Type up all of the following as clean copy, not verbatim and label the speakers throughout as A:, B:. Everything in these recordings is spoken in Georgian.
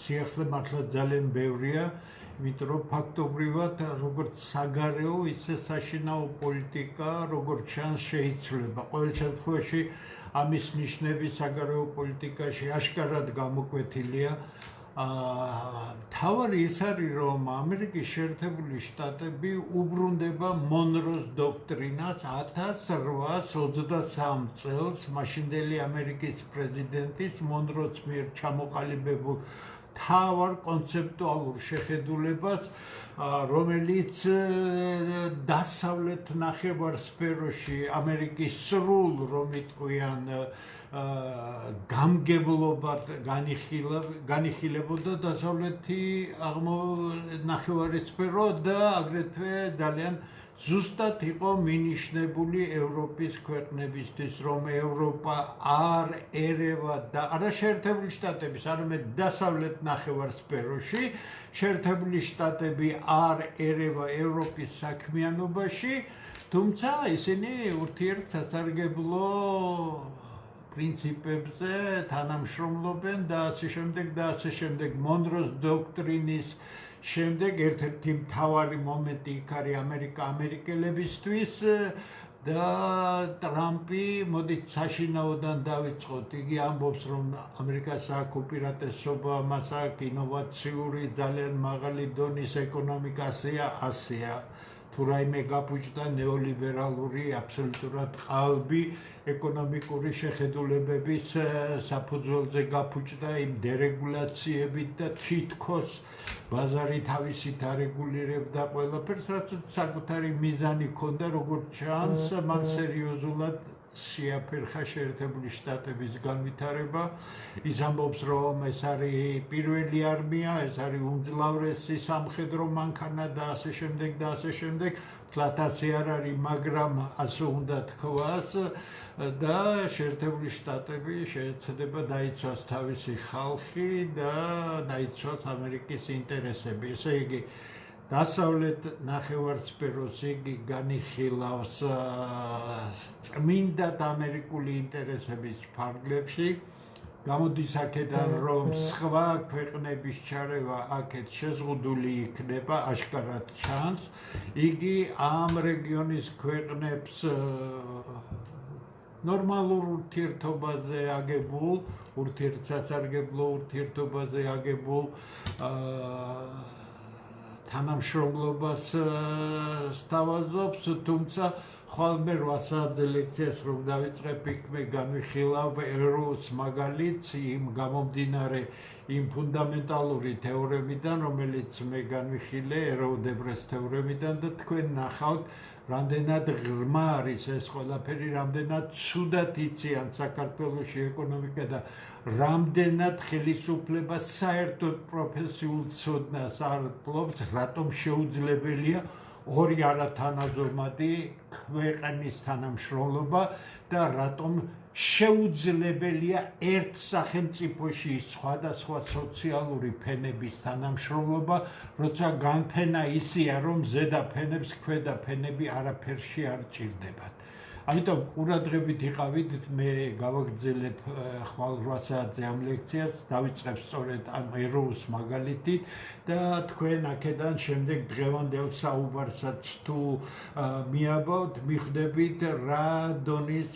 A: სიახლე მართლა ძალიან ბევრია, იმიტომ რომ ფაქტობრივად როგორც საგარეო, ისე საშინაო პოლიტიკა, როგორც ჩანს, შეიცვლება. ყოველ შემთხვევაში ამის ნიშნები საგარეო პოლიტიკაში აშკარად გამოკვეთილია. თავარი ის არის, რომ ამერიკის შეერთებული შტატები უბრუნდება მონროს დოქტრინას 1823 წელს, მაშინდელი ამერიკის პრეზიდენტის მონროს მიერ ჩამოყალიბებულ თავარ კონცეპტუალურ შეხედულებას, რომელიც დასავლეთ ნახევარსფეროში ამერიკის სრულ, რომ იტყვიან, გამგებლობად განიხილებოდა დასავლეთი ნახევარსფერო და აგრეთვე ძალიან ზუსტად იყო მინიშნებული ევროპის ქვეყნებისთვის, რომ ევროპა არ ერევა და არა შეერთებული შტატების, არამედ დასავლეთ ნახევარსფეროში, შეერთებული შტატები არ ერევა ევროპის საქმიანობაში, თუმცა ისინი ურთიერთსასარგებლო პრინციპებზე თანამშრომლობენ და ასე შემდეგ. მონროს დოქტრინის შემდეგ ერთ-ერთი მთავარი მომენტი იქ არის ამერიკელებისთვის და ტრამპი, მოდით საშინაოდან დავიწყოთ, იგი ამბობს, რომ ამერიკას აქვს უპირატესობა, მას აქვს ინოვაციური, ძალიან მაღალი დონის ეკონომიკა, ასეა. თუ რაიმე გაფუჭდა ნეოლიბერალური აბსოლუტურად ყალბი ეკონომიკური შეხედულებების საფუძველზე გაფუჭდა იმ დერეგულაციებით და თითქოს ბაზარი თავისით არეგულირებდა ყველაფერს, რაც საკუთარი მიზანი ჰქონდა, როგორც ჩანს, მან სერიოზულად შეაფერხა შეერთებული შტატების განვითარება. ის ამბობს, რომ ეს არის პირველი არმია, ეს არის უმძლავრესი სამხედრო მანქანა და ასე შემდეგ. თლათ ასე არ არის, მაგრამ ასე უნდა თქვას და შეერთებული შტატები შეეცდება დაიცვას თავისი ხალხი და დაიცვას ამერიკის ინტერესები. ესე იგი, დასავლეთ ნახევარსფეროს იგი განიხილავს წმინდად ამერიკული ინტერესების ფარგლებში. გამოდის აქედან, რომ სხვა ქვეყნების ჩარევა აქეთ შეზღუდული იქნება, აშკარად ჩანს. იგი ამ რეგიონის ქვეყნებს ნორმალურ ურთიერთობაზე აგებულ, ურთიერთსასარგებლო ურთიერთობაზე აგებულ თანამშრომლობას სთავაზობს, თუმცა ხოლმე 8 საათზე ლექციას რომ დავიწყებ, იქ მე განვიხილავ ეროს მაგალითს იმ გამომდინარე იმ ფუნდამენტალური თეორემიდან, რომელიც მე განვიხილე ეროდებრეს თეორემიდან და თქვენ ნახავთ, რამდენად ღრმა არის ეს ყველაფერი, რამდენად ცუდად იციან საქართველოში ეკონომიკა და რამდენად ხელისუფლება საერთოდ პროფესიულ ცოდნას არ ფლობს, რატომ შეუძლებელია ორი არათანაზომადი ქვეყნის თანამშრომლობა და რატომ შეუძლებელია ერთ სახელმწიფოში სხვადასხვა სოციალური ფენების თანამშრომლობა, როცა განფენა ისეა, რომ ზედა ფენებს ქვედა ფენები არაფერში არ ჭირდებათ. ამიტომ ყურადღებით იყავით, მე გავაგრძელებ ხვალ 8 საათზე ამ ლექციას, დავიწყებ სწორედ ამ ეროს მაგალითით და თქვენ აქედან შემდეგ დღევანდელ საუბარსაც თუ მიაბავთ, მიხვდებით რა დონის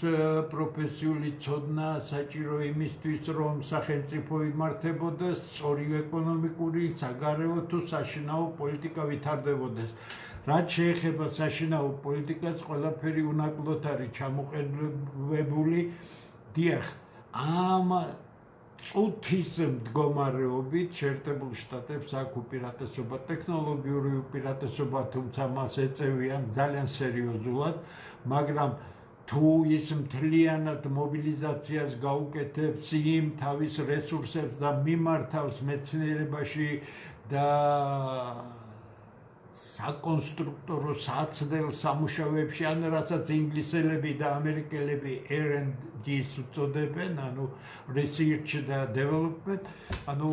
A: პროფესიული ცოდნა საჭირო იმისთვის, რომ სახელმწიფო იმართებოდეს, სწორი ეკონომიკური, საგარეო თუ საშინაო პოლიტიკა ვითარდებოდეს. რაც შეეხება საშინაო პოლიტიკას, ყველაფერი უნაკლოდ არის ჩამოყენებული. დიახ, ამ წუთის მდგომარეობით შეერთებულ შტატებს აქვს უპირატესობა, ტექნოლოგიური უპირატესობა, თუმცა მას ეწევიან ძალიან სერიოზულად, მაგრამ თუ ის მთლიანად მობილიზაციას გაუკეთებს იმ თავის რესურსებს და მიმართავს მეცნიერებაში და საკონსტრუქტორო საცდელ სამუშაოებში, ან რასაც ინგლისელები და ამერიკელები R&D-ს უწოდებენ, ანუ research და development, ანუ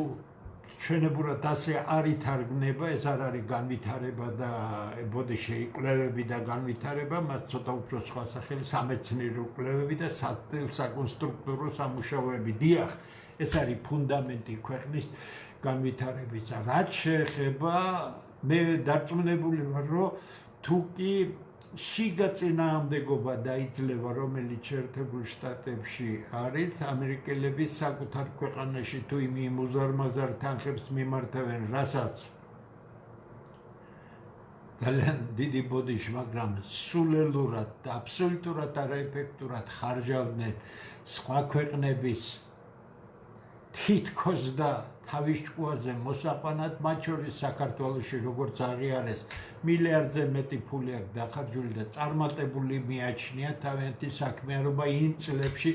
A: ჩვენებურად ასე არ ითარგმნება, ეს არ არის განვითარება და ბოდიში კვლევები და განვითარება, მას ცოტა უფრო სხვა სახელი სამეცნიერო კვლევები და საცდელ საკონსტრუქტორო სამუშაოები. დიახ, ეს არის ფუნდამენტი ქვეყნის განვითარებისა. რაც შეეხება მე დარწმუნებული ვარ, რომ თუ კი შიგა წინააღმდეგობა დაიძლება, რომელიც შეერთებულ შტატებში არის, ამერიკელები საკუთარ ქვეყანაში თუ იმ უზარმაზარ თანხებს მიმართავენ, რასაც ძალიან დიდი ბოდიში, მაგრამ სულელურად და აბსოლუტურად არაეფექტურად ხარჯავდნენ სხვა ქვეყნების თითქოს და თავის ჭკუაზე მოსაყვანად, მათ შორის საქართველოში, როგორც აღიარეს, მილიარდზე მეტი ფული აქვს დახარჯული და წარმატებული მიაჩნია თავიანთი საქმიანობა იმ წლებში,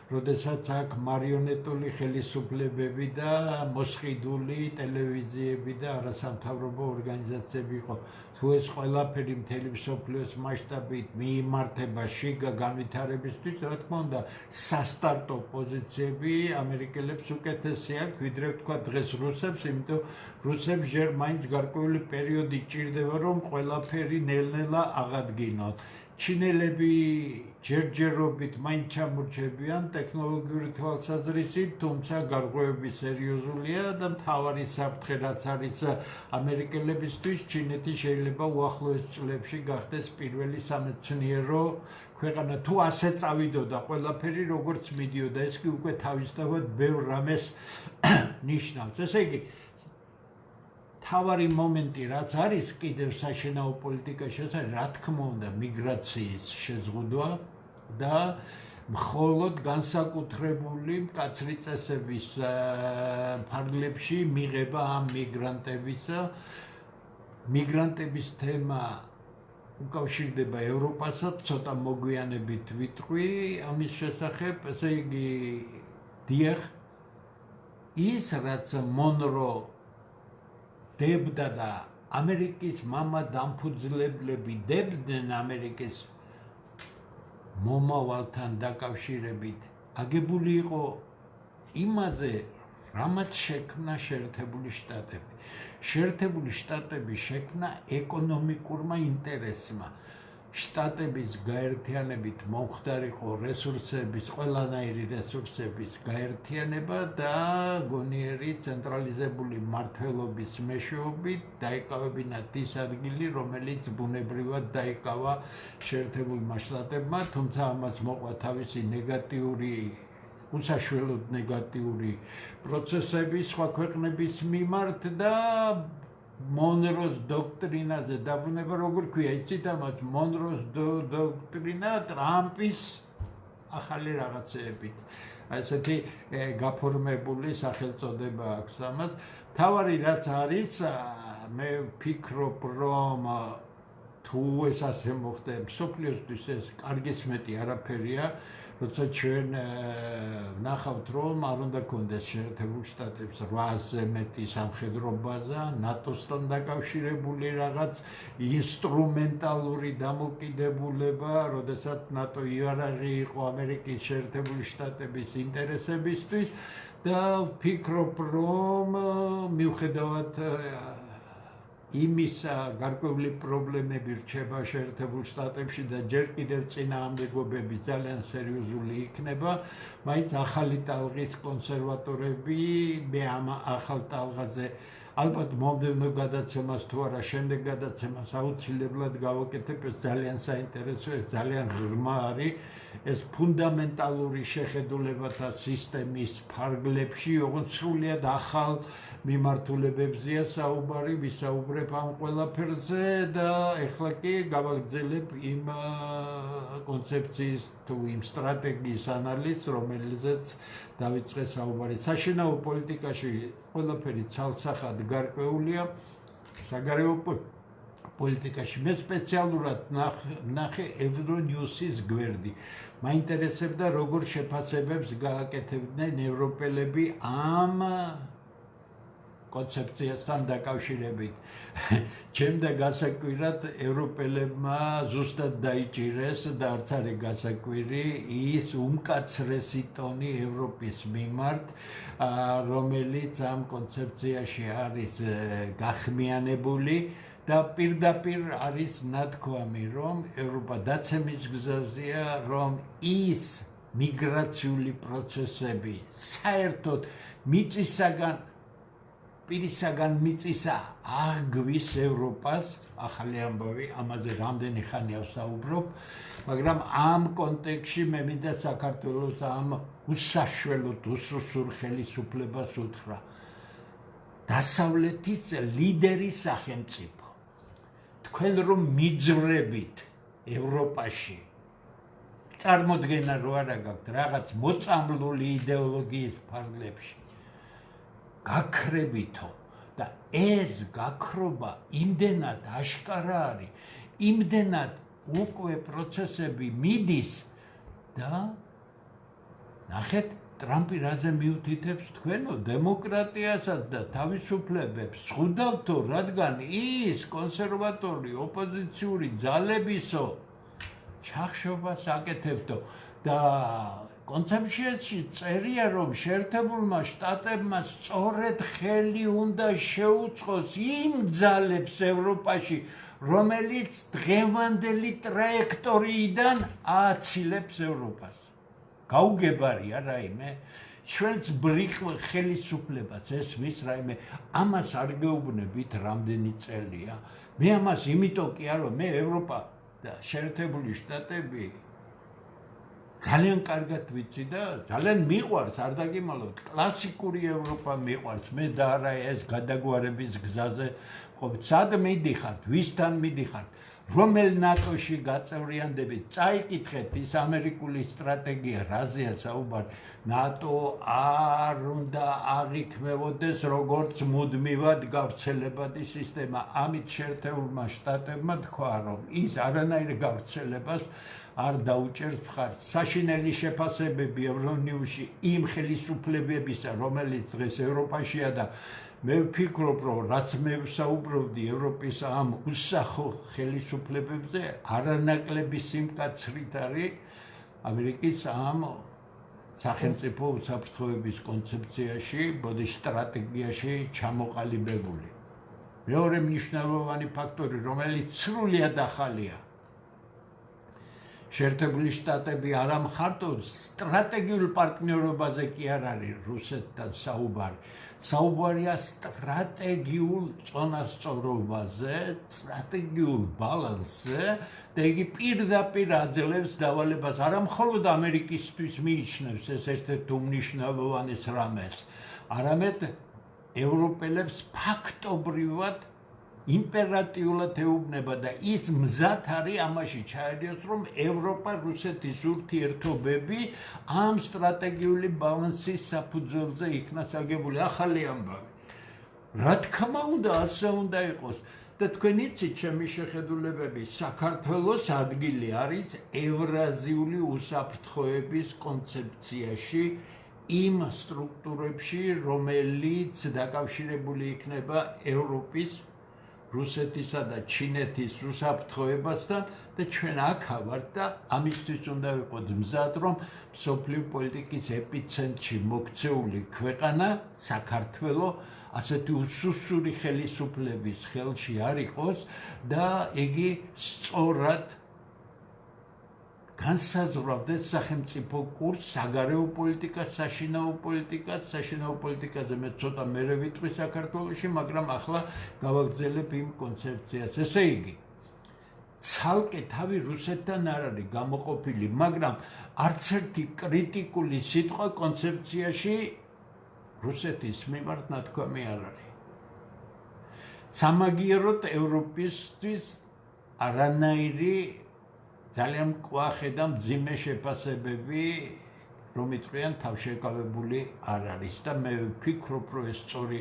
A: როდესაც აქ მარიონეტული ხელისუფლებები და მოსყიდული ტელევიზიები და არასამთავრობო ორგანიზაციები იყო. თუ ეს ყველაფერი მთელი მსოფლიოს მასშტაბით მიიმართება შიგა განვითარებისთვის, რა თქმა უნდა, სასტარტო პოზიციები ამერიკელებს უკეთესი აქვს, ვიდრე ვთქვა დღეს რუსებს, იმიტომ რუსებს ჯერ მაინც გარკვეული პერიოდი ჭირდება, რომ ყველაფერი ნელ-ნელა აღადგინონ. ჩინელები ჯერჯერობით მაინც ჩამორჩებიან ტექნოლოგიური თვალსაზრისით, თუმცა გარღვევები სერიოზულია და მთავარი საფრთხე რაც არის ამერიკელებისთვის, ჩინეთი შეიძლება უახლოეს წლებში გახდეს პირველი სამეცნიერო ქვეყანა. თუ ასე წავიდოდა ყველაფერი, როგორც მიდიოდა, ეს კი უკვე თავისთავად ბევრ რამეს ნიშნავს. ესე იგი, თავარი მომენტი რაც არის კიდევ საშინაო პოლიტიკაში, ეს არის რა თქმა უნდა მიგრაციის შეზღუდვა და მხოლოდ განსაკუთრებული მკაცრი წესების ფარგლებში მიღება ამ მიგრანტების თემა უკავშირდება ევროპასაც, ცოტა მოგვიანებით ვიტყვი ამის შესახებ, ესე იგი დიახ, ის რაც მონრო დებდა და ამერიკის მამა დამფუძნებლები დებდნენ ამერიკის მომავალთან დაკავშირებით, აგებული იყო იმაზე, რამაც შექმნა შეერთებული შტატები. შეერთებული შტატები შექმნა ეკონომიკურმა ინტერესმა. შტატების გაერთიანებით მომხდარიყო რესურსების, ყველანაირი რესურსების გაერთიანება და გონიერი ცენტრალიზებული მმართველობის მეშვეობით დაიკავებინათ ის ადგილი, რომელიც ბუნებრივად დაიკავა შეერთებულმა შტატებმა, თუმცა ამას მოყვა თავისი ნეგატიური, უსაშველოდ ნეგატიური პროცესები სხვა ქვეყნების მიმართ და მონროს დოქტრინაზე დაბრუნება, როგორ ქვია, იცით ამას, მონროს დოქტრინა ტრამპის ახალი რაღაცეებით. ესეთი გაფორმებული სახელწოდება აქვს ამას. თავარი რაც არის, მე ვფიქრობ, რომ თუ ეს ასე მოხდა, მსოფლიოსთვის ეს კარგის მეტი არაფერია, როცა ჩვენ ვნახავთ, რომ არ უნდა გქონდეს შეერთებულ შტატებს 800-ზე მეტი სამხედრო ბაზა, ნატოსთან დაკავშირებული რაღაც ინსტრუმენტალური დამოკიდებულება, როდესაც ნატო იარაღი იყო ამერიკის შეერთებული შტატების ინტერესებისთვის და ვფიქრობ, რომ მიუხედავად იმის გარკვეული პრობლემები რჩება შეერთებულ შტატებში და ჯერ კიდევ წინააღმდეგობები ძალიან სერიოზული იქნება, მაინც ახალი ტალღის კონსერვატორები მე ამ ახალ ტალღაზე ალბათ მომდევნო გადაცემას თუ არა შემდეგ გადაცემას აუცილებლად გავაკეთებ, ეს ძალიან საინტერესო, ეს ძალიან ღრმა არის, ეს ფუნდამენტალური შეხედულებათა სისტემის ფარგლებში, ოღონდ სრულიად ახალ მიმართულებებზეა საუბარი, ვისაუბრებ ამ ყველაფერზე და ეხლა კი გავაგრძელებ იმ კონცეფციის თუ იმ სტრატეგიის ანალიზს, რომელზეც დავიწყე საუბარი. საშინაო პოლიტიკაში ყველაფერი ცალსახად გარკვეულია, საგარეო პოლიტიკაში მე სპეციალურად ვნახე ევრონიუსის გვერდი. მაინტერესებდა, როგორ შეფასებებს გააკეთებდნენ ევროპელები ამ კონცეფციასთან დაკავშირებით. ჩემდა გასაკვირად ევროპელებმა ზუსტად დაიჭირეს და არც არის გასაკვირი ის უმკაცრესი ტონი ევროპის მიმართ, რომელიც ამ კონცეფციაში არის გახმიანებული და პირდაპირ არის ნათქვამი, რომ ევროპა დაცემის გზაზეა, რომ ის მიგრაციული პროცესები საერთოდ მიწისაგან პირისაგან მიწისა აღგვის ევროპას, ახალი ამბავი, ამაზე რამდენი ხანია ვსაუბრობ, მაგრამ ამ კონტექსტში მე მინდა საქართველოს ამ უსაშველოდ უსუსურ ხელისუფლებას უთხრა. დასავლეთის ლიდერი სახელმწიფო. თქვენ რომ მიძვრებით ევროპაში წარმოდგენა რო არა გაქვთ რაღაც მოწამლული იდეოლოგიის ფარგლებში გაქრებითო და ეს გაქრობა იმდენად აშკარა არის, იმდენად უკვე პროცესები მიდის და ნახეთ ტრამპი რაზე მიუთითებს თქვენო დემოკრატიასაც და თავისუფლებებს ზღუდავთო, რადგან ის კონსერვატორი ოპოზიციური ძალებისო ჩახშობას აკეთებდო და კონცეფციაში წერია რომ შეერთებულმა შტატებმა სწორედ ხელი უნდა შეუწყოს იმ ძალებს ევროპაში, რომელიც დღევანდელი ტრაექტორიიდან ააცილებს ევროპას. გაუგებარია რაიმე, ჩვენც ბრიყვ ხელისუფლებას ესმის რაიმე, ამას არ გეუბნებით რამდენი წელია. მე ამას იმიტომ კი არ მე ევროპა და შეერთებული შტატები ძალიან კარგად ვიცი და ძალიან მიყვარს, არ დაგიმალავთ, კლასიკური ევროპა მიყვარს, მე და არა ეს გადაგვარების გზაზე ყოფით. სად მიდიხართ, ვისთან მიდიხართ, რომელ ნატოში გაწევრიანდებით, წაიკითხეთ ის ამერიკული სტრატეგია, რაზეა საუბარი. ნატო არ უნდა აღიქმებოდეს როგორც მუდმივად გავრცელებადი სისტემა. ამით შეერთებულმა შტატებმა თქვა, რომ ის არანაირ გავრცელებას არ დაუჭერს მხარს. საშინელი შეფასებები ევრონიუსში იმ ხელისუფლებებისა, რომელიც დღეს ევროპაშია და მე ვფიქრობ, რომ რაც მე ვსაუბრობდი ევროპის ამ უსახო ხელისუფლებებზე, არანაკლები სიმკაცრით არის ამერიკის ამ სახელმწიფო უსაფრთხოების კონცეფციაში, ბოდიშ სტრატეგიაში ჩამოყალიბებული. მეორე მნიშვნელოვანი ფაქტორი, რომელიც სრულიად ახალია. შეერთებული შტატები არ ამხარტოს სტრატეგიულ პარტნიორობაზე კი არ არის რუსეთთან საუბარი. საუბარია სტრატეგიულ წონასწორობაზე, სტრატეგიულ ბალანსზე და იგი პირდაპირ აძლევს დავალებას არა მხოლოდ ამერიკისთვის მიიჩნევს ეს ერთ-ერთ უმნიშვნელოვანეს რამეს, არამედ ევროპელებს ფაქტობრივად იმპერატიულად ეუბნება და ის მზად არის ამაში ჩაერიოს, რომ ევროპა რუსეთის ურთიერთობები ამ სტრატეგიული ბალანსის საფუძველზე იქნას აგებული. ახალი ამბავი. რა თქმა უნდა, ასე უნდა იყოს. და თქვენ იცით, ჩემი შეხედულებები, საქართველოს ადგილი არის ევრაზიული უსაფრთხოების კონცეფციაში იმ სტრუქტურებში, რომელიც დაკავშირებული იქნება ევროპის, რუსეთისა და ჩინეთის უსაფრთხოებასთან და ჩვენ აქ ვართ და ამისთვის უნდა ვიყოთ მზად, რომ მსოფლიო პოლიტიკის ეპიცენტრში მოქცეული ქვეყანა საქართველო ასეთი უსუსური ხელისუფლების ხელში არ იყოს და იგი სწორად განსაზღვრავდეს სახელმწიფო კურსს, საგარეო პოლიტიკას, საშინაო პოლიტიკას, საშინაო პოლიტიკაზე მე ცოტა მერე ვიტყვი საქართველოში, მაგრამ ახლა გავაგრძელებ იმ კონცეფციას. ესე იგი, ცალკე თავი რუსეთთან არ არის გამოყოფილი, მაგრამ არც ერთი კრიტიკული სიტყვა კონცეფციაში რუსეთის მიმართ ნათქვამი არ არის. სამაგიეროდ ევროპისთვის არანაირი ძალიან მკვახე და მძიმე შეფასებები, რომ იტყვიან, თავშეკავებული არ არის და მე ვფიქრობ, რომ ეს სწორი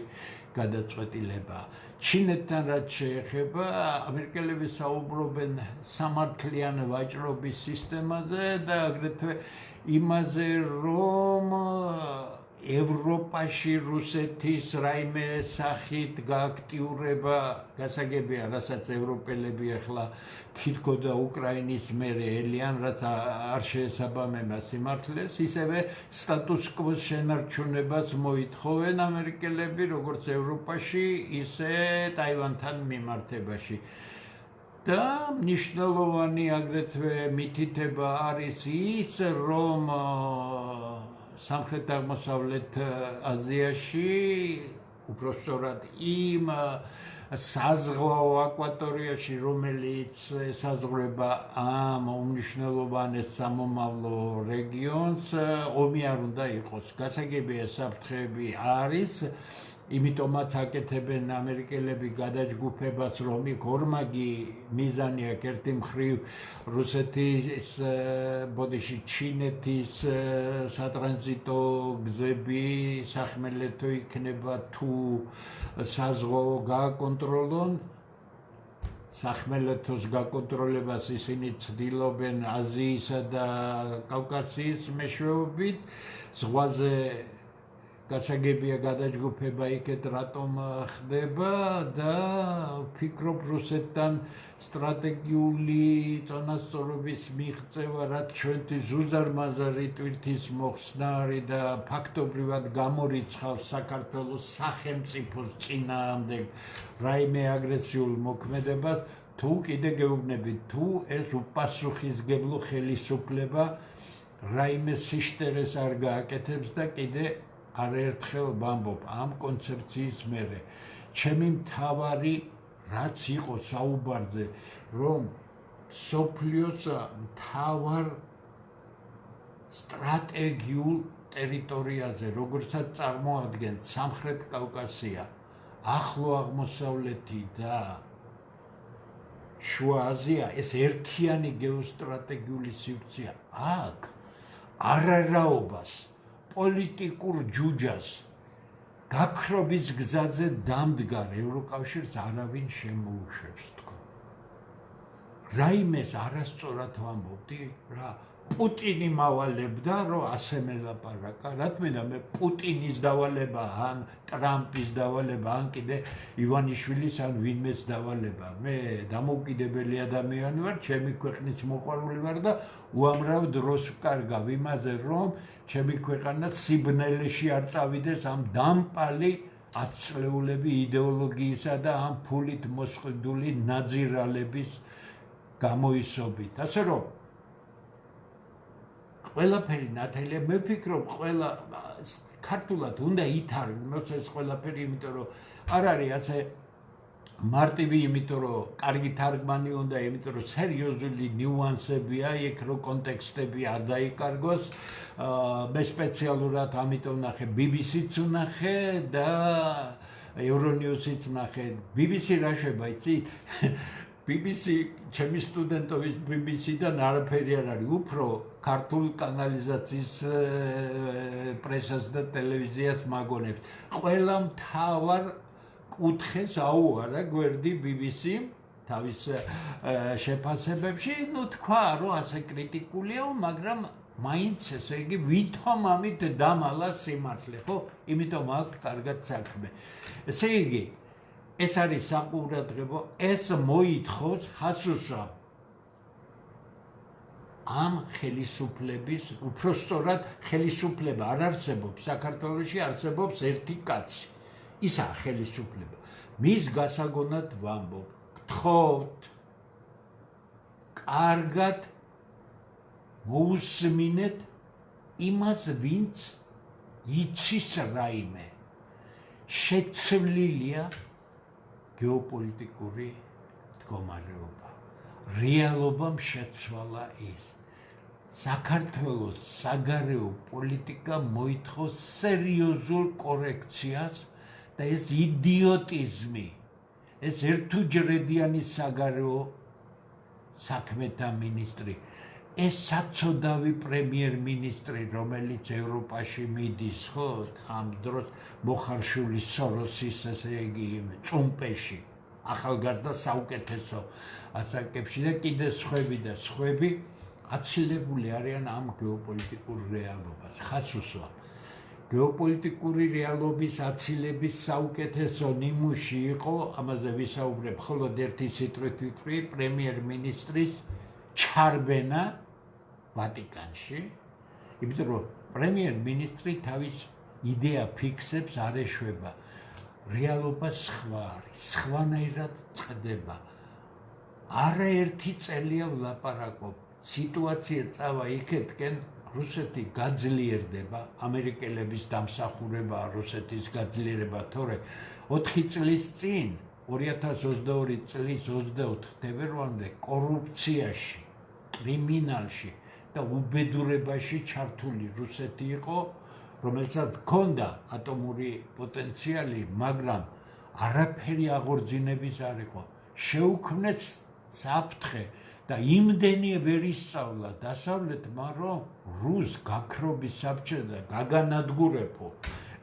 A: გადაწყვეტილებაა. ჩინეთთან რაც შეეხება, ამერიკელები საუბრობენ სამართლიან ვაჭრობის სისტემაზე და აგრეთვე იმაზე, რომ ევროპაში რუსეთის რაიმე სახით გააქტიურება გასაგებია, რასაც ევროპელები ახლა თითქოდა უკრაინის მერე ელიან, რაც არ შეესაბამება სიმართლეს, ისევე სტატუს კვოს შენარჩუნებას მოითხოვენ ამერიკელები, როგორც ევროპაში, ისე ტაივანთან მიმართებაში. და მნიშვნელოვანი აგრეთვე მითითება არის ის, რომ სამხრეთ-აღმოსავლეთ აზიაში უпростоრად იმ საზღვაო აკვატორიაში, რომელიც ესაზღვრება ამ უმნიშვნელოვანეს სამომავლო რეგიონს, ომი არ უნდა იყოს. გასაგებია საფრთხეები არის, იმიტომაც აკეთებენ ამერიკელები გადაჯგუფებას, რომ იქ ორმაგი მიზანი აქვს. ერთი მხრივ რუსეთის, ბოდიში ჩინეთის სატრანზიტო გზები სახმელეთო იქნება თუ საზღვაო გააკონტროლონ. სახმელეთოს გაკონტროლებას ისინი ცდილობენ აზიისა და კავკასიის მეშვეობით. ზღვაზე გასაგებია გადაჯგუფება იქეთ რატომ ხდება და ვფიქრობ რუსეთთან სტრატეგიული წონასწორობის მიღწევა, რაც ჩვენთვის უზარმაზარი ტვირთის მოხსნა არის და ფაქტობრივად გამორიცხავს საქართველოს სახელმწიფოს წინააღმდეგ რაიმე აგრესიულ მოქმედებას, თუ კიდე გეუბნებით, თუ ეს უპასუხისმგებლო ხელისუფლება რაიმე სიშტერეს არ გააკეთებს და კიდე არაერთხელ ვამბობ ამ კონცეფციის მერე. ჩემი მთავარი რაც იყო საუბარზე, რომ სოფლიოს მთავარ სტრატეგიულ ტერიტორიაზე, როგორცაც წარმოადგენს სამხრეთ კავკასია, ახლო აღმოსავლეთი და შუა აზია, ეს ერთიანი გეოსტრატეგიული სივრცეა. აქ არარაობას პოლიტიკურ ჯუჯას გაქრობის გზაზე დამდგარ ევროკავშირს არავინ შემოუშვებს თქო. რაიმეს არასწორად ვამბობდი რა. პუტინი მავალებდა, რომ ასე მელაპარაკა. რა თქმა უნდა, მე პუტინის დავალება, ან ტრამპის დავალება, ან კიდე ივანიშვილის, ან ვინმეს დავალება. მე დამოუკიდებელი ადამიანი ვარ, ჩემი ქვეყნის მოყვარული ვარ და უამრავ დროს ვკარგავ იმაზე, რომ ჩემი ქვეყანა სიბნელეში არ წავიდეს ამ დამპალი ათწლეულები იდეოლოგიისა და ამ ფულით მოსყიდული ნაძირალების გამოისობით. ასე რომ ყველაფერი ნათელია, მე ვფიქრობ, ყველა ქართულად უნდა ითარგმნოს ეს ყველაფერი, იმიტომ რომ არ არის ასე მარტივი, იმიტომ რომ კარგი თარგმანი უნდა, იმიტომ რომ სერიოზული ნიუანსებია იქ, რომ კონტექსტები არ დაიკარგოს. მე სპეციალურად ამიტომ ვნახე BBC-ც ვნახე და Euronews-იც ვნახე. BBC რა შეება, იცი? BBC ჩემი სტუდენტობის BBC-დან არაფერი არ არის, უფრო ქართულ კანალიზაციის პრესას და ტელევიზიას მაგონებს. ყველა მთავარ კუთხეს აუარა გვერდი BBC-მ თავის შეფასებებში, ნუ თქვა, რომ ასე კრიტიკულია, მაგრამ მაინც ესე იგი ვითომ ამით დამალა სიმართლე, ხო? იმიტომ აქვთ კარგად საქმე. ესე იგი ეს არის საყურადღებო, ეს მოითხოვს ხასუსა ამ ხელისუფლების, უпростоრად ხელისუფლება არ არსებობს საქართველოში, არსებობს ერთი კაცი. ისაა ხელისუფლება. მის გასაგონად ვამბობ, გთხოვთ, კარგად მოусმინეთ იმას, ვინც იცის რაიმე. შეცვლილია გეოპოლიტიკური მდგომარეობა. რეალობამ შეცვალა ის. საქართველოს საგარეო პოლიტიკა მოითხოვს სერიოზულ კორექციას და ეს იდიოტიზმი, ეს ერთუჯრედიანი საგარეო საქმეთა მინისტრი, ეს საცოდავი პრემიერ-მინისტრი, რომელიც ევროპაში მიდის, ხო, ამ დროს მოხარშული სოროსის, ესე იგი, წუმპეში, ახალგაზრდა საუკეთესო ასაკებში და კიდე სხვები და სხვები აცილებული არიან ამ გეოპოლიტიკურ რეალობას. ხასუსვა. გეოპოლიტიკური რეალობის აცილების საუკეთესო ნიმუში იყო, ამაზე ვისაუბრებ, მხოლოდ ერთი სიტყვით ვიტყვი, პრემიერ-მინისტრის ჩარბენა ვატიკანში, იმიტომ რომ პრემიერ-მინისტრი თავის იდეა ფიქსებს არ ეშვება. რეალობა სხვა არის, სხვანაირად წყდება. არაერთი წელია ვლაპარაკობ. სიტუაცია წავა იქეთკენ, რუსეთი გაძლიერდება, ამერიკელების დამსახურება, რუსეთის გაძლიერება, თორე 4 წლის წინ 2022 წლის 24 თებერვალამდე კორუფციაში, კრიმინალში და უბედურებაში ჩართული რუსეთი იყო, რომელსაც ჰქონდა ატომური პოტენციალი, მაგრამ არაფერი აღორძინების არ იყო. შეუქმნეს საფრთხე და იმდენი ვერ ისწავლა დასავლეთმა, რომ რუს გაქრობის საბჭო და გაგანადგურებო.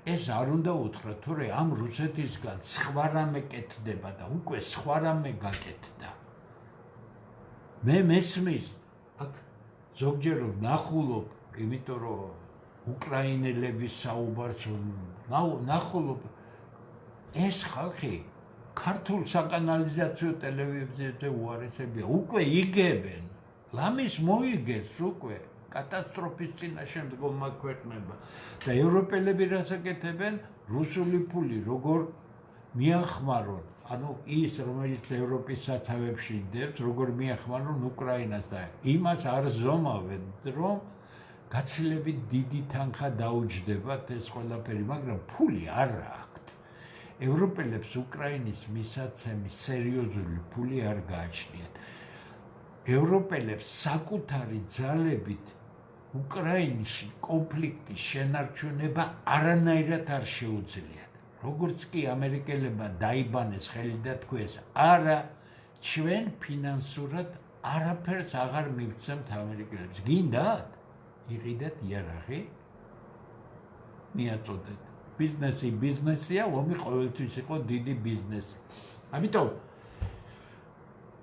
A: ეს არ უნდა უთხრა, თორე ამ რუსეთისგან სხვა რამე კეთდება და უკვე სხვა რამე გაკეთდა. მე მესმის, აქ ზოგჯერ ნახულობ, იმიტომ რომ უკრაინელების საუბარს ნახულობ, ეს ხალხი ქართულ საკანალიზაციო ტელევიზიებზე უარესებია, უკვე იგებენ, ლამის მოიგეს უკვე, კატასტროფის წინაშე მდგომა ქვეყნება და ევროპელები რას აკეთებენ, რუსული ფული როგორ მიახმარონ, ანუ ის, რომელიც ევროპის სათავეებში დებს, როგორ მიახმარონ უკრაინას და იმას არ ზომავენ, რომ გაცილებით დიდი თანხა დაუჯდებათ ეს ყველაფერი, მაგრამ ფული არ აქვთ. ევროპელებს უკრაინის მისაცემი სერიოზული ფული არ გააჩნიათ. ევროპელებს საკუთარი ძალებით უკრაინაში კონფლიქტის შენარჩუნება არანაირად არ შეუძლიათ. როგორც კი ამერიკელებმა დაიბანეს ხელი და თქვეს, არა, ჩვენ ფინანსურად არაფერს აღარ მივცემთ ამერიკელებს. გინდათ? იყიდეთ იარაღი, მიაწოდეთ. ბიზნესი ბიზნესია, ომი ყოველთვის იყო დიდი ბიზნესი. ამიტომ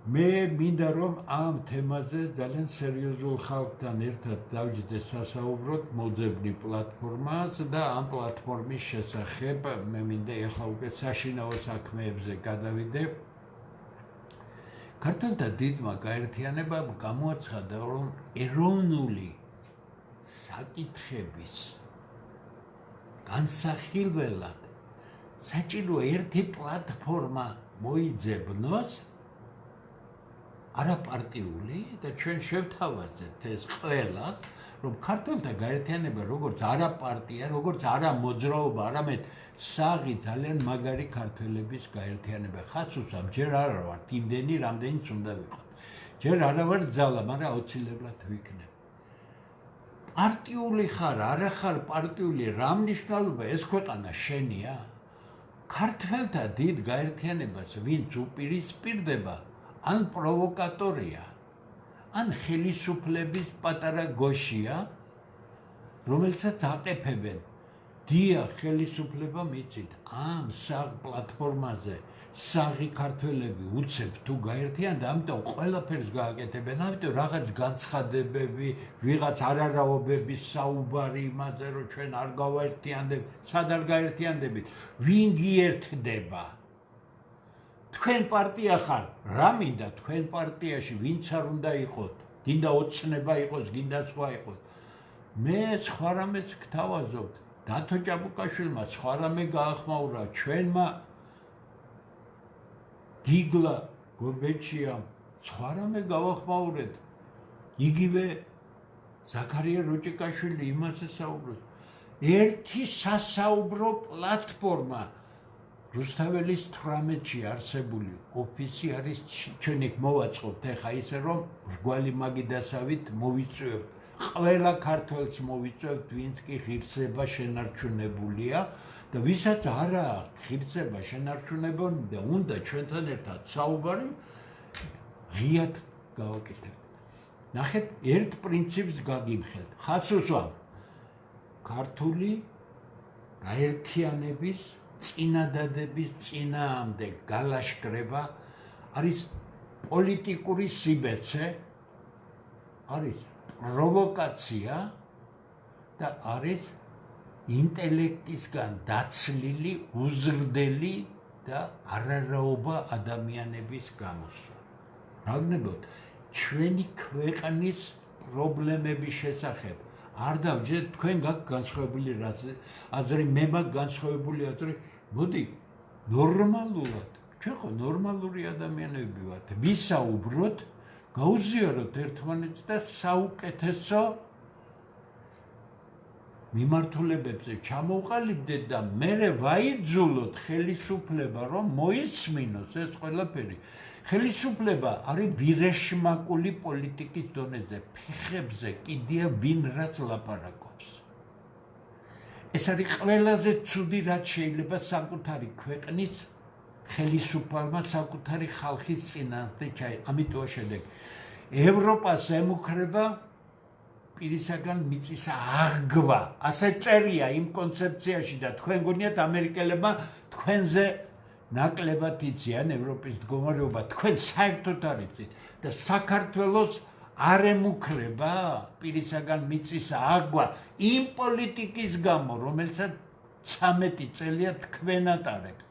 A: მე მინდა რომ ამ თემაზე ძალიან სერიოზულ ხალხთან ერთად დავჯდეთ სასაუბროთ მოძებნი პლატფორმას და ამ პლატფორმის შესახებ მე მინდა ახლა უკვე საშინაო საქმეებზე გადავიდე. ქართულთა დიდმა გაერთიანებამ გამოაცხადა, რომ ეროვნული საკითხების განსახილველად საჭირო ერთი პლატფორმა მოიძებნოს, არაპარტიული და ჩვენ შევთავაზებთ ეს ყველას, რომ ქართულთა გაერთიანება როგორც არა პარტია, როგორც არა მოძრაობა, არამედ საღი ძალიან მაგარი ქართველების გაერთიანება. ხას უსვამ, ჯერ არა ვართ იმდენი, რამდენიც უნდა ვიყოთ. ჯერ არა ვარ ძალა, მაგრამ აუცილებლად ვიქნებ. პარტიული ხარ, არა ხარ პარტიული, რა მნიშვნელობა, ეს ქვეყანა შენია? ქართველთა დიდ გაერთიანებას ვინც უპირისპირდება, ან პროვოკატორია, ან ხელისუფლების პატარა გოშია, რომელსაც აყეფებენ. დია ხელისუფლება მიცით, ამ საღ პლატფორმაზე საღი ქართველები უცებ თუ გაერთიანდა, ამიტომ ყველაფერს გააკეთებენ, ამიტომ რაღაც განცხადებები, ვიღაც არარაობების საუბარი იმაზე, რომ ჩვენ არ გავაერთიანდებით, სად არ გაერთიანდებით, ვინ გიერთდება? თქვენ პარტია ხარ, რა მინდა თქვენ პარტიაში ვინც არ უნდა იყოთ, გინდა ოცნება იყოს, გინდა სხვა იყოს. მე სხვა რამეს გთავაზობთ, დათო ჭაბუკაშვილმა სხვა რამე გაახმაურა, ჩვენმა გიგლა გობეჩიამ სხვა რამე გავახმაურეთ. იგივე ზაქარია როჭიკაშვილი იმაზე საუბრობს. ერთი სასაუბრო პლატფორმა რუსთაველის 18-ში არსებული ოფისი არის, ჩვენ იქ მოვაწყობთ ახლა ისე, რომ რგვალი მაგიდასავით მოვიწვევთ. ყველა ქართველს მოვიწვევთ, ვინც კი ღირსება შენარჩუნებულია და ვისაც არა აქვს ღირსება შენარჩუნებული და უნდა ჩვენთან ერთად საუბარი, ღიად გავაკეთებთ. ნახეთ, ერთ პრინციპს გაგიმხელთ. ხას უსვამ, ქართული გაერთიანების წინადადების წინაამდე გალაშქრება არის პოლიტიკური სიბეცე, არის პროვოკაცია და არის ინტელექტისგან დაცლილი, უზრდელი და არარაობა ადამიანების გამოსვლა. რა გნებოთ, ჩვენი ქვეყნის პრობლემების შესახებ არ დავჯერთ, თქვენ გაქვთ განსხვავებული აზრი, მე მაქვს განსხვავებული აზრი, მოდი ნორმალურად, ჩვენ ხო ნორმალური ადამიანები ვართ, ვისაუბროთ, გაუზიაროთ ერთმანეთს და საუკეთესო მიმართულებებზე ჩამოვყალიბდეთ და მერე ვაიძულოთ ხელისუფლება, რომ მოისმინოს ეს ყველაფერი. ხელისუფლება არის ვირეშმაკული პოლიტიკის დონეზე, ფეხებზე კიდია ვინ რას ლაპარაკობს. ეს არის ყველაზე ცუდი, რაც შეიძლება საკუთარი ქვეყნის ხელისუფალმა საკუთარი ხალხის წინააღმდეგ ჩაიგდეს. ამიტომ შედეგი ევროპას ემუქრება პირისაგან მიწის აღგვა. ასე წერია იმ კონცეფციაში და თქვენ გონიათ ამერიკელებმა თქვენზე ნაკლებად იციან ევროპის მდგომარეობა, თქვენ საერთოდ არ იცით და საქართველოს არ ემუქრება პირისაგან მიწის აღგვა იმ პოლიტიკის გამო, რომელსაც 13 წელია თქვენ ატარებთ.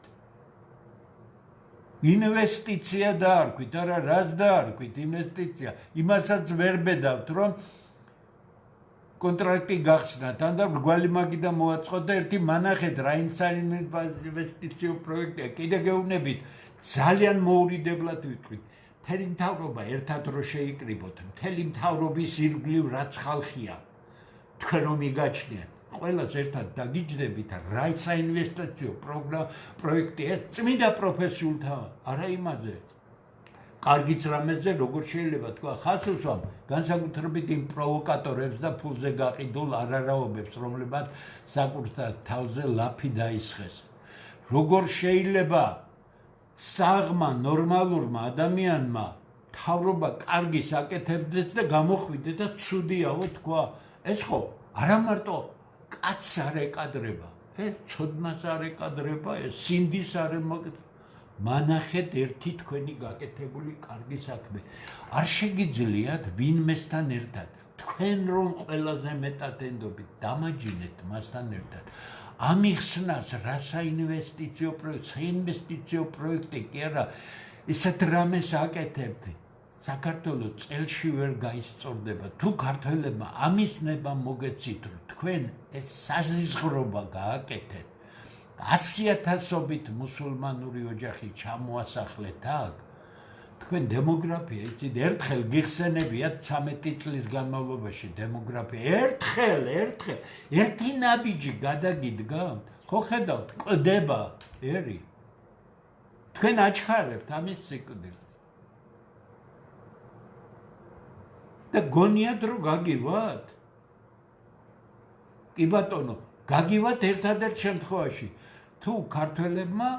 A: ინვესტიცია დაარქვით, არა რას დაარქვით ინვესტიცია, იმასაც ვერ ბედავთ, რომ კონტრაქტი გახსნათ, ან და მრგვალი მაგიდა მოაწყოთ და ერთი მანახეთ რაინვესტიციო პროექტია, კიდე გეუბნებით, ძალიან მოურიდებლად ვიტყვით. მთელი მთავრობა ერთად რო შეიკრიბოთ, მთელი მთავრობის ირგვლივ რაც ხალხია, თქვენ რომ იგაჩნიათ, ყველას ერთად დაგიჯდებით რა საინვესტიციო პროექტი, ეს წმინდა პროფესიულთა, არა იმაზე. კარგიც რამეზე როგორ შეიძლება თქვა ხას უსვამ განსაკუთრებით იმ პროვოკატორებს და ფულზე გაყიდულ არარაობებს, რომლებმაც საკუთარ თავზე ლაფი დაისხეს. როგორ შეიძლება საღმა ნორმალურმა ადამიანმა თავრობა კარგი საკეთებდეს და გამოხვიდე და ცუდიაო თქვა. ეს ხო არა მარტო კაცს არ ეკადრება, ეს ცოდნას არ ეკადრება, ეს სინდის არ ეკადრება. მანახეთ ერთი თქვენი გაკეთებული კარგი საქმე. არ შეგიძლიათ ვინმესთან ერთად, თქვენ რომ ყველაზე მეტად ენდობით, დამაჯინეთ მასთან ერთად. ამიხსნას რა საინვესტიციო პროექტი კი არა, ისეთ რამეს აკეთებთ. საქართველოს წელში ვერ გაისწორდება. თუ ქართველებმა ამის ნება მოგეცით, რომ თქვენ ეს საზღვრობა გააკეთეთ. 100,000-ობით მუსულმანური ოჯახი ჩამოასახლეთ აქ. თქვენ დემოგრაფია, იცით, ერთხელ გიხსენებიათ 13 წლის განმავლობაში დემოგრაფია. ერთხელ, ერთი ნაბიჯი გადაგიდგა, ხო ხედავთ, ყდება ერი. თქვენ აჩქარებთ ამის სიკვდილს. და გონიათ რომ გაგივათ? კი ბატონო, გაგივათ ერთადერთ შემთხვევაში. თუ ქართველებმა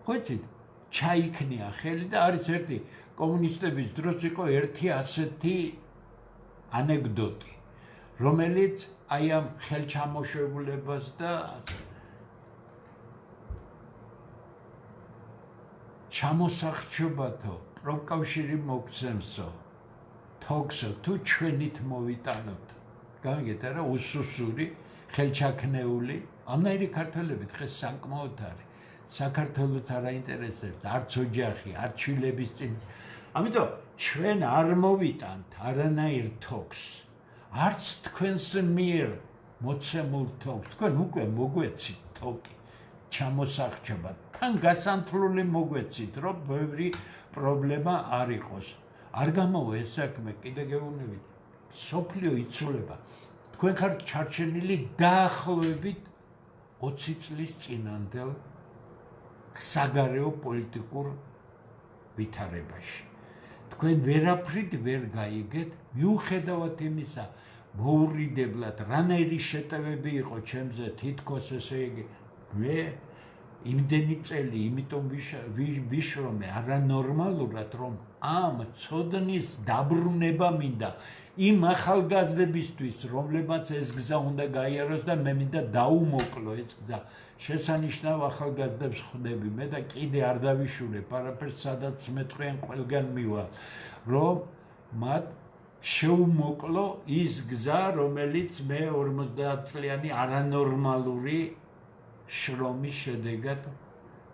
A: ხო იცით ჩაიქნია ხელი და არის ერთი კომუნისტების დროს იყო ერთი ასეთი ანეკდოტი, რომელიც აი ამ ხელჩამოშებულებას და ჩამოსახჩობათო პროკავშირი მოგცემსო თოქსო თუ ჩვენით მოვიტანოთ. გამიგეთ არა უსუსური ხელჩაქნეული ამნაირი ქართველები დღეს საკმაოდ არის. საქართველოს არ აინტერესებს არც ოჯახი, არც შვილების წინ. ამიტომ ჩვენ არ მოვიტანთ არანაირ თოქს. არც თქვენს მიერ მოცემულ თოქს. თქვენ უკვე მოგვეცით თოკი ჩამოსახჩობა. თან გასანთლული მოგვეცით, რომ ბევრი პრობლემა არ იყოს. არ გამოვა ეს საქმე, კიდე გეუბნებით. სოფლიო იცვლება. თქვენ ხართ ჩარჩენილი დაახლოებით 20 წლის წინანდელ საგარეო პოლიტიკურ ვითარებაში. თქვენ ვერაფრით ვერ გაიგეთ, მიუხედავად იმისა, მოურიდებლად რანაირი შეტევები იყო ჩემზე, თითქოს ესე იგი მე იმდენი წელი იმიტომ ვიშრომე არანორმალურად, რომ ამ ცოდნის დაბრუნება მინდა იმ ახალგაზრდებისთვის, რომლებმაც ეს გზა უნდა გაიაროს და მე მინდა დაუმოკლო ეს გზა. შესანიშნავ ახალგაზრდებს ხვდები მე და კიდე არ დავიშურებ არაფერს, სადაც მე თქვენ ყველგან მივა, რომ მათ შეუმოკლო ის გზა, რომელიც მე 50 წლიანი არანორმალური შრომის შედეგად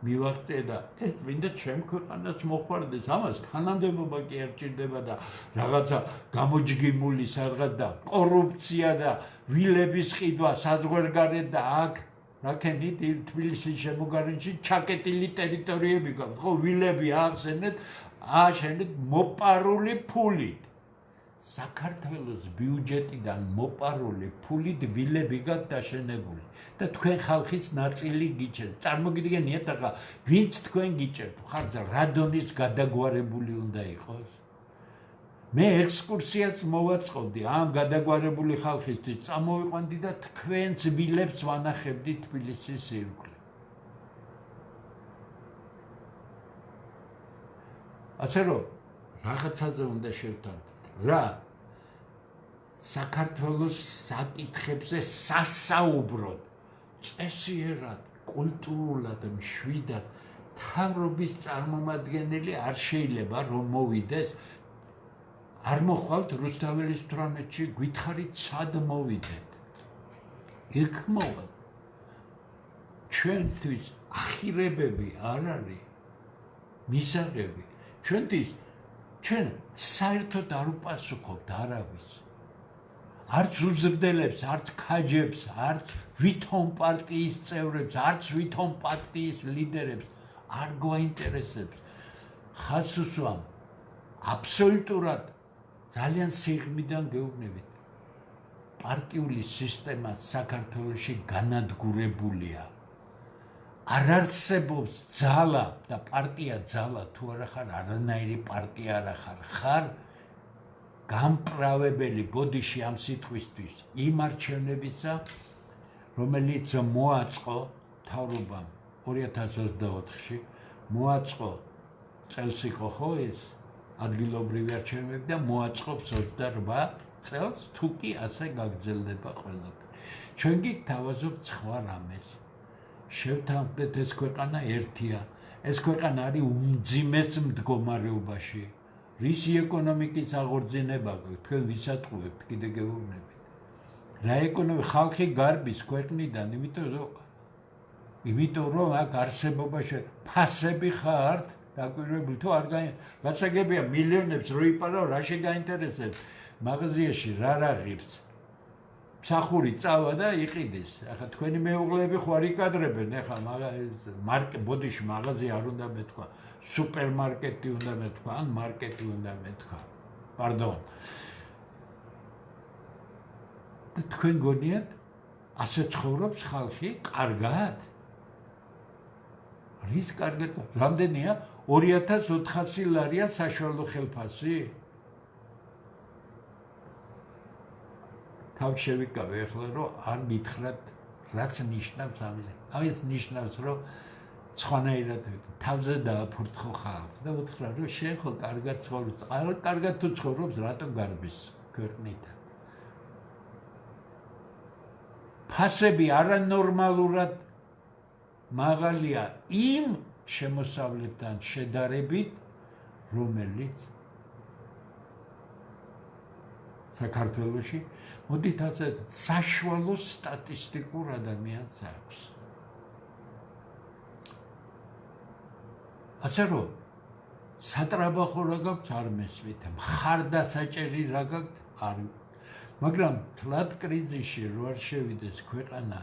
A: მივაღწია და ეს მინდა ჩემ ქვეყანას მოხარდეს. ამას თანამდებობა კი არ ჭირდება და რაღაცა გამოჯგიმული სადღაც და კორუფცია და ვილების ყიდვა საზღვარგარეთ და აქ რაკენით თბილისის შემოგარენში ჩაკეტილი ტერიტორიები გაქვთ, ხო ვილები აახსენეთ, ააშენეთ მოპარული ფულით. საქართველოს ბიუჯეტიდან მოპარული ფულით ვილები გაქვთ დაშენებული და თქვენ ხალხის ნაწილი გიჭერთ. წარმოგიდგენიათ ახლა ვინც თქვენ გიჭერთ, ხარ რა დონის გადაგვარებული უნდა იყოს? მე ექსკურსიას მოვაწყობდი ამ გადაგვარებული ხალხისთვის, წამოვიყვანდი და თქვენს ვილებს ვანახებდი თბილისის ირგვლივ. ასე რომ რაღაცაზე უნდა შევთანხმდეთ. რა საქართველოს საკითხებზე სასაუბროდ, წესიერად, კულტურულად, მშვიდად მთავრობის წარმომადგენელი არ შეიძლება რომ მოვიდეს. არ მოხვალთ რუსთაველის 18-ში, გითხარით სად მოვიდეთ. იქ მოვალ. ჩვენთვის ახირებები არ არის მისაღები. ჩვენ საერთოდ არ უპასუხობთ არავის. არც უზრდელებს, არც ქაჯებს, არც ვითომ პარტიის წევრებს, არც ვითომ პარტიის ლიდერებს არ გვაინტერესებს. ხას უსვამ აბსოლუტურად ძალიან სიღრმიდან გეუბნებით. პარტიული სისტემა საქართველოში განადგურებულია. არ არსებობს ძალა და პარტია ძალა თუ არა ხარ, არანაირი პარტია არა ხარ. ხარ გამправებელი ბოდიში ამ სიტყვისთვის იმ არჩევნებისა, რომელიც მოაწყო მთავრობამ 2024-ში, მოაწყო წელს იყო ხო ეს ადგილობრივი არჩევნები და მოაწყობს 28 წელს, თუ კი ასე გაგრძელდება ყველაფერი. ჩვენ კი გთავაზობთ სხვა რამეს. შევთანხმდეთ, ეს ქვეყანა ერთია. ეს ქვეყანა არის უმძიმეს მდგომარეობაში. რისი ეკონომიკის აღორძინება თქვენ ვისატყუებთ, კიდე გეუბნებით. რა ეკონომიკა ხალხი გარბის ქვეყნიდან, იმიტომ რომ აქ არსებობაში ფასები ხართ დაკვირვებული თუ არ გასაგებია მილიონებს რო იპარავ, რა შეგაინტერესებს მაღაზიაში რა ღირს. მსახური წავა და იყიდეს. ახლა თქვენი მეუღლეები ხო არ იკადრებენ, ახლა ბოდიში მაღაზია არ უნდა მეთქვა, სუპერმარკეტი უნდა მეთქვა, ან მარკეტი უნდა მეთქვა. პარდონ. და თქვენ გონიათ, ასე ცხოვრობს ხალხი კარგად? რის კარგად? რამდენია? 2400 ლარია საშუალო ხელფასი? თავ შევიკავე ახლა რომ არ გითხრათ რაც ნიშნავს ამის. ამის ნიშნავს რომ სხვანაირად თავზე დააფურთხო ხალხს და უთხრა რომ შენ ხო კარგად ცხოვრობს. კარგად თუ ცხოვრობს, რატო გარბის ქვეყნიდან? ფასები არანორმალურად მაღალია იმ შემოსავლებთან შედარებით, რომელიც საქართველოში მოდით ასე საშუალო სტატისტიკურ ადამიანს აქვს. ასე რომ სატრაბახო რა გაქვს არ მესმით, მხარდასაჭერი რა გაქვს არ. მაგრამ თლად კრიზისში რო არ შევიდეს ქვეყანა,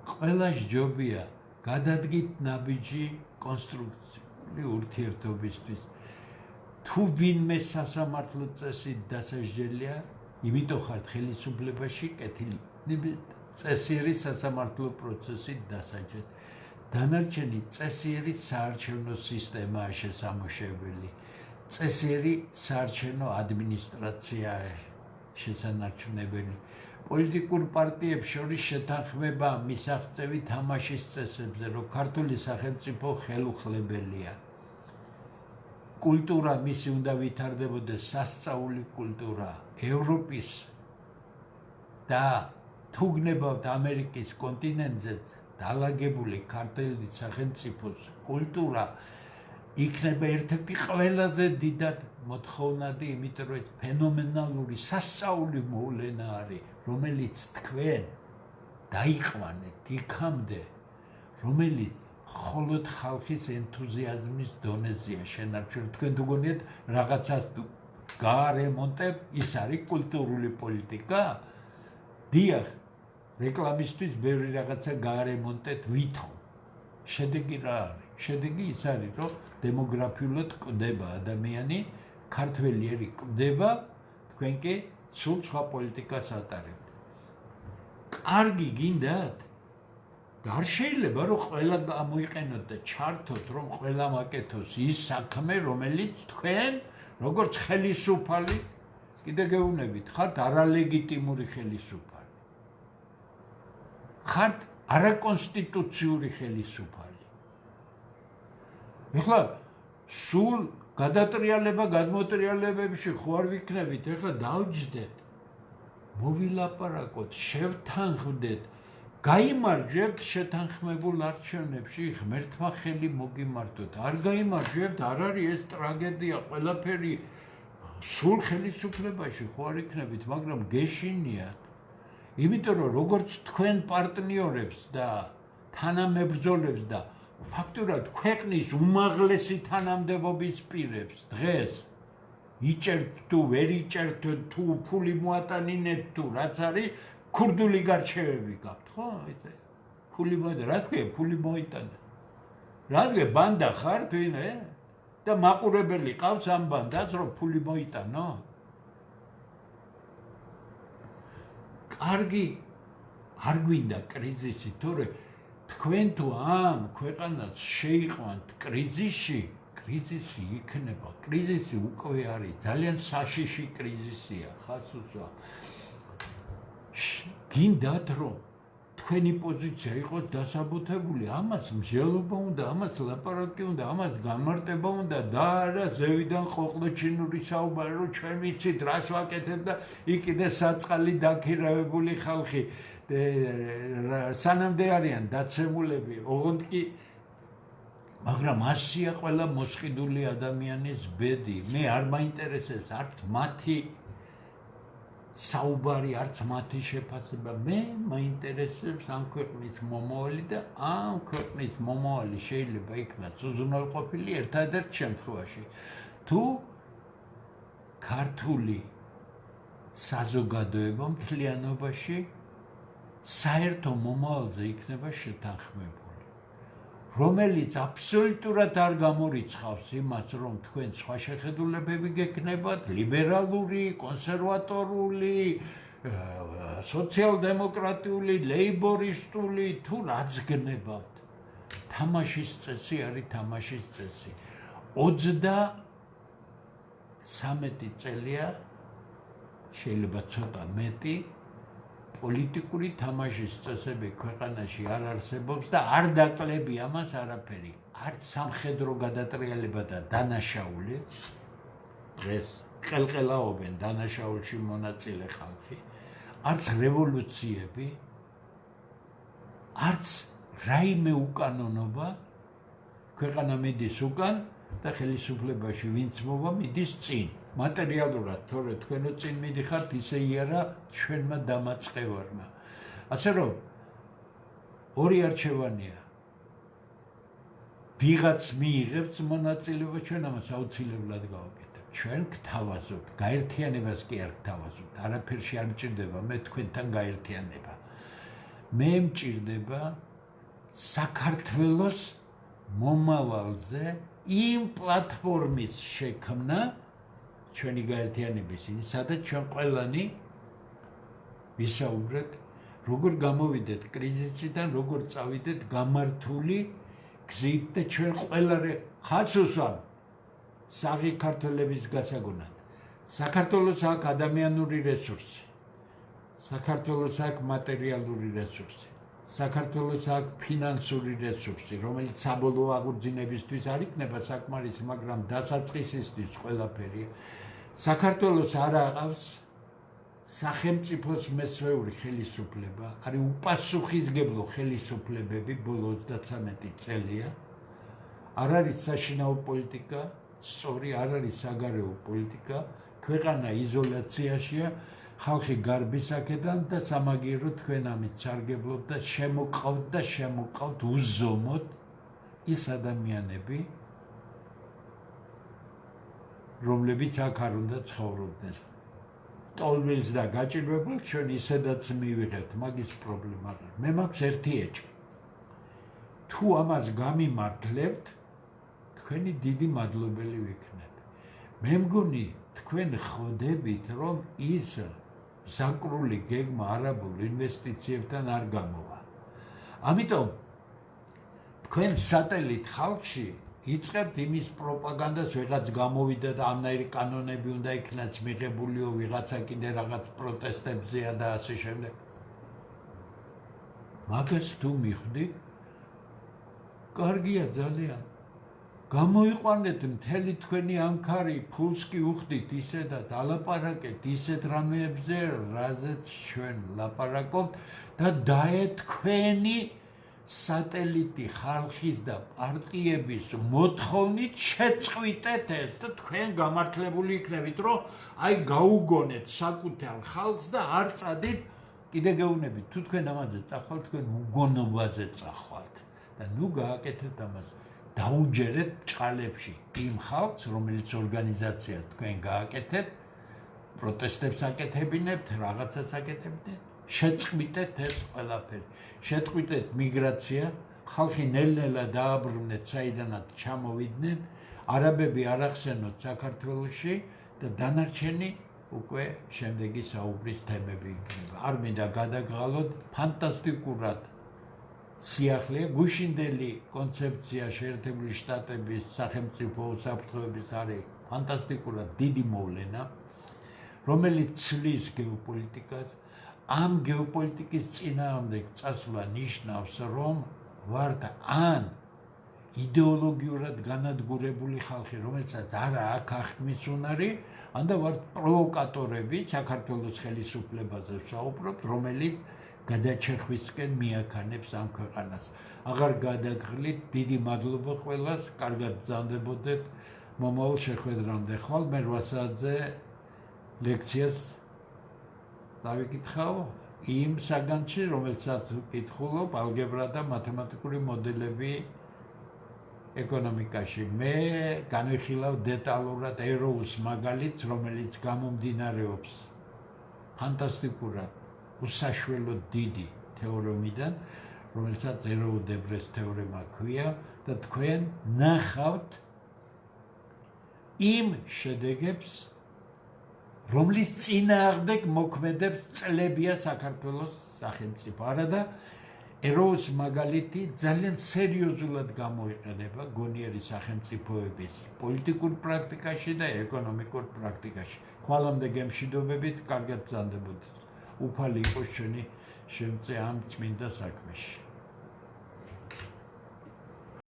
A: ყველა ჯობია გადადგით ნაბიჯი კონსტრუქციული ურთიერთობისთვის. თუ ვინმე სასამართლო წესით დასაჯდელია, იმიტომ ხართ ხელისუფლებაში კეთილი წესიერი სასამართლო პროცესით დასაჯეთ. დანარჩენი წესიერი საარჩევნო სისტემაა შესამუშავებელი. წესიერი საარჩევნო ადმინისტრაციაა შესანარჩუნებელი. პოლიტიკურ პარტიებს შორის შეთანხმება მისაღწევი თამაშის წესებზე, რომ ქართული სახელმწიფო ხელუხლებელია. კულტურა მისი უნდა ვითარდებოდეს სასწაული კულტურა. ევროპის და თუ გნებავთ ამერიკის კონტინენტზე დალაგებული ქართული სახელმწიფოს კულტურა იქნება ერთ-ერთი ყველაზე დიდად მოთხოვნადი, იმიტომ რომ ეს ფენომენალური სასწაული მოვლენა არის, რომელიც თქვენ დაიყვანეთ იქამდე, რომელიც მხოლოდ ხალხის ენთუზიაზმის დონეზეა შენარჩუნებული. თქვენ თუ გონიათ რაღაცას გაარემონტებ, ის არის კულტურული პოლიტიკა? დიახ, რეკლამისთვის ბევრი რაღაცა გაარემონტეთ ვითომ. შედეგი რა არის? შედეგი ის არის, რომ დემოგრაფიულად კვდება ადამიანი, ქართველი ერი კვდება, თქვენ კი სულ სხვა პოლიტიკას ატარებთ. კარგი გინდათ? და არ შეიძლება რომ ყველა გამოიყენოთ და ჩართოთ რომ ყველა მაკეთოს ის საქმე რომელიც თქვენ როგორც ხელისუფალი კიდე გეუბნებით ხართ არალეგიტიმური ხელისუფალი. ხართ არაკონსტიტუციური ხელისუფალი. ეხლა სულ გადატრიალება გადმოტრიალებებში ხო არ ვიქნებით, ეხლა დავჯდეთ. მოვილაპარაკოთ, შევთანხმდეთ, გაიმარჯვებთ შეთანხმებულ არჩევნებში, ღმერთმა ხელი მოგიმართოთ. არ გაიმარჯვებთ, არ არის ეს ტრაგედია, ყველაფერი სულ ხელისუფლებაში ხო არ იქნებით, მაგრამ გეშინიათ. იმიტომ რომ როგორც თქვენ პარტნიორებს და თანამებრძოლებს და ფაქტურად ქვეყნის უმაღლესი თანამდებობის პირებს დღეს იჭერთ თუ ვერ იჭერთ თუ ფული მოატანინეთ თუ რაც არის ქურდული გარჩევები გაქვთ ხო? ფული მოიტანა, რა თქვია ფული მოიტანა. რა თქვია ბანდა ხარ ვინე? და მაყურებელი ყავს ამ ბანდას რომ ფული მოიტანო? კარგი არ გვინდა კრიზისი, თორე თქვენ თუ ამ ქვეყანას შეიყვანთ კრიზისში, კრიზისი იქნება, კრიზისი უკვე არის, ძალიან საშიში კრიზისია, ხას უსვა. გინდათ რომ თქვენი პოზიცია იყოს დასაბუთებული, ამას მსჯელობა უნდა, ამას ლაპარაკი უნდა, ამას გამარტება უნდა და არა ზევიდან ყოყლოჩინური საუბარი რომ ჩვენ ვიცით რას ვაკეთებ და იქ კიდე საწყალი დაქირავებული ხალხი სანამდე არიან დაცემულები, ოღონდ კი მაგრამ ასია ყველა მოსყიდული ადამიანის ბედი. მე არ მაინტერესებს არც მათი საუბარი, არც მათი შეფასება. მე მაინტერესებს ამ ქვეყნის მომავალი და ამ ქვეყნის მომავალი შეიძლება იქნას უზრუნველყოფილი ერთადერთ შემთხვევაში. თუ ქართული საზოგადოება მთლიანობაში საერთო მომავალზე იქნება შეთანხმებული, რომელიც აბსოლუტურად არ გამორიცხავს იმას, რომ თქვენ სხვა შეხედულებები გექნებათ, ლიბერალური, კონსერვატორული, სოციალ-დემოკრატიული, ლეიბორისტული, თუ რაც გნებავთ. თამაშის წესი არის თამაშის წესი. 33 წელია, შეიძლება ცოტა მეტი, პოლიტიკური თამაშის წესები ქვეყანაში არ არსებობს და არ დაკლები ამას არაფერი. არც სამხედრო გადატრიალება და დანაშაული, დღეს ყელყელაობენ დანაშაულში მონაწილე ხალხი, არც რევოლუციები, არც რაიმე უკანონობა, ქვეყანა მიდის უკან და ხელისუფლებაში ვინც მოვა მიდის წინ. მატერიალურად, თორე თქვენო წინ მიდიხართ, ისე იარა ჩვენმა დამაწყევარმა. ასე რომ, ორი არჩევანია. ვიღაც მიიღებს მონაწილეობა, ჩვენ ამას აუცილებლად გავაკეთებთ. ჩვენ გთავაზობთ, გაერთიანებას კი არ გთავაზობთ. არაფერში არ მჭირდება მე თქვენთან გაერთიანება. მე მჭირდება საქართველოს მომავალზე იმ პლატფორმის შექმნა, ჩვენი გაერთიანების, სადაც ჩვენ ყველანი ვისაუბრეთ, როგორ გამოვიდეთ კრიზისიდან, როგორ წავიდეთ გამართული გზით და ჩვენ ყველა ხას უსვამ საღი ქართველების გასაგონად. საქართველოს აქვს ადამიანური რესურსი, საქართველოს აქვს მატერიალური რესურსი, საქართველოს აქვს ფინანსური რესურსი, რომელიც საბოლოო აღორძინებისთვის არ იქნება საკმარისი, მაგრამ დასაწყისისთვის ყველაფერია. საქართველოს არ აყავს სახელმწიფოს მესვეული ხელისუფლება, არის უპასუხისმგებლო ხელისუფლებები ბოლო 33 წელია. არ არის საშინაო პოლიტიკა, სწორი არ არის საგარეო პოლიტიკა, ქვეყანა იზოლაციაშია, ხალხი გარბის აქედან და სამაგიეროდ თქვენ ამით სარგებლობთ და შემოყავთ უზომოდ ის ადამიანები, რომლებიც აქ არ უნდა ცხოვრობდნენ. ტოლვილს და გაჭირვებულ ჩვენ ისედაც მივიღებთ, მაგის პრობლემა არ არის. მე მაქვს ერთი ეჭვი. თუ ამას გამიმართლებთ, თქვენი დიდი მადლობელი ვიქნებ. მე მგონი თქვენ ხვდებით რომ ის საკრული გეგმა არაბულ ინვესტიციებთან არ გამოვა. ამიტომ თქვენ სატელიტ ხალხში იწყებთ იმის პროპაგანდას, ვიღაც გამოვიდა და ამნაირი კანონები უნდა იქნას მიღებულიო, ვიღაცა კიდე რაღაც პროტესტებზეა და ასე შემდეგ. მაგას თუ მიხვდი, კარგია ძალიან. გამოიყვანეთ მთელი თქვენი ამქარი, ფულს კი უხდით ისედაც, ალაპარაკეთ ისეთ რამეებზე, რაზეც ჩვენ ლაპარაკობთ და დაეთქვენი სატელიტი ხალხის და პარტიების მოთხოვნით შეწყვიტეთ ეს და თქვენ გამართლებული იქნებით, რომ აი გაუგონეთ საკუთარ ხალხს და არ წადით. კიდე გეუბნებით, თუ თქვენ ამაზე წახვალთ, თქვენ უგონობაზე წახვალთ და ნუ გააკეთეთ ამას. დაუჯერეთ ჭყალებში იმ ხალხს, რომელიც ორგანიზაციას თქვენ გააკეთეთ, პროტესტებს აკეთებინებთ, რაღაცას აკეთებინებთ, შეწყვიტეთ ეს ყველაფერი. შეწყვიტეთ მიგრაცია, ხალხი ნელ-ნელა დააბრუნეთ, საიდანაც ჩამოვიდნენ, არაბები არ ახსენოთ საქართველოში და დანარჩენი უკვე შემდეგი საუბრის თემები იქნება. არ მინდა გადაგღალოთ, ფანტასტიკურად სიახლეა, გუშინდელი კონცეფცია შეერთებული შტატების სახელმწიფო უსაფრთხოების არის ფანტასტიკურად დიდი მოვლენა, რომელიც ცვლის გეოპოლიტიკას. ამ გეოპოლიტიკის წინააღმდეგ წასვლა ნიშნავს, რომ ვართ ან იდეოლოგიურად განადგურებული ხალხი, რომელსაც არა აქვს აღქმის უნარი, ან და ვართ პროვოკატორები, საქართველოს ხელისუფლებაზე ვსაუბრობ, რომელიც გადაჩეხვისკენ მიაქანებს ამ ქვეყანას. აღარ გადაგღლით, დიდი მადლობა ყველას, კარგად ბრძანდებოდეთ მომავალ შეხვედრამდე. ხვალ მე 8 საათზე ლექციას დავიკითხავ იმ საგანში, რომელსაც ვკითხულობ, ალგებრა და მათემატიკური მოდელები ეკონომიკაში. მე განვიხილავ დეტალურად ეროუს მაგალითს, რომელიც გამომდინარეობს ფანტასტიკურად უსაშველოდ დიდი თეორემიდან, რომელსაც ეროუ-დებრეს თეორემა ქვია და თქვენ ნახავთ იმ შედეგებს, რომლის წინააღმდეგ მოქმედებს წლებია საქართველოს სახელმწიფო. არადა ეროუს მაგალითი ძალიან სერიოზულად გამოიყენება გონიერი სახელმწიფოების პოლიტიკურ პრაქტიკაში და ეკონომიკურ პრაქტიკაში. ხვალამდე გემშვიდობებით, კარგად ბრძანდებოდეთ. უფალი იყოს ჩვენი შემწე ამ წმინდა საქმეში.